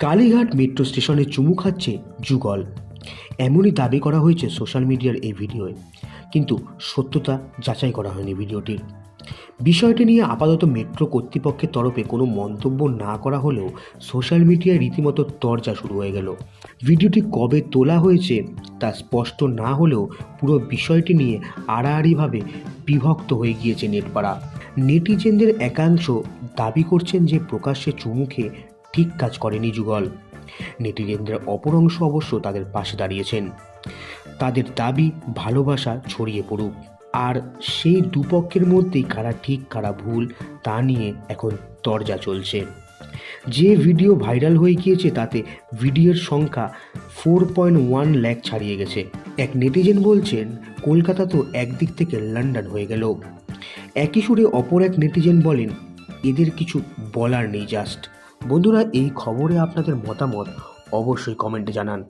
Kalighat metro স্টেশনে চুমু খাচ্ছে যুগল, এমনই দাবি করা হয়েছে সোশ্যাল মিডিয়ার এই ভিডিওয়। কিন্তু সত্যতা যাচাই করা হয়নি ভিডিওটির। বিষয়টি নিয়ে আপাতত মেট্রো কর্তৃপক্ষের তরফে কোনো মন্তব্য না করা হলেও সোশ্যাল মিডিয়ায় রীতিমতো চর্চা শুরু হয়ে গেল। ভিডিওটি কবে তোলা হয়েছে তা স্পষ্ট না হলেও পুরো বিষয়টি নিয়ে আড়াআড়িভাবে বিভক্ত হয়ে গিয়েছে নেটপাড়া। নেটিজেনদের একাংশ দাবি করছেন যে প্রকাশ্যে চুমু খেয়ে ঠিক কাজ করেনি যুগল। নেটিজেনদের অপর অংশ অবশ্য তাদের পাশে দাঁড়িয়েছেন। তাদের দাবি ভালোবাসা ছড়িয়ে পড়ুক, আর সেই দুপক্ষের মধ্যেই কারা ঠিক কারা ভুল তা নিয়ে এখন তরজা চলছে। যে ভিডিও ভাইরাল হয়ে গিয়েছে তাতে ভিডিওর সংখ্যা 4.1 লাখ ছাড়িয়ে গেছে। এক নেটিজেন বলছেন, কলকাতা তো একদিক থেকে লন্ডন হয়ে গেল। একই সুরে অপর এক নেটিজেন বলেন, এদের কিছু বলার নেই জাস্ট। বন্ধুরা, এই খবরে আপনাদের মতামত অবশ্যই কমেন্টে জানান।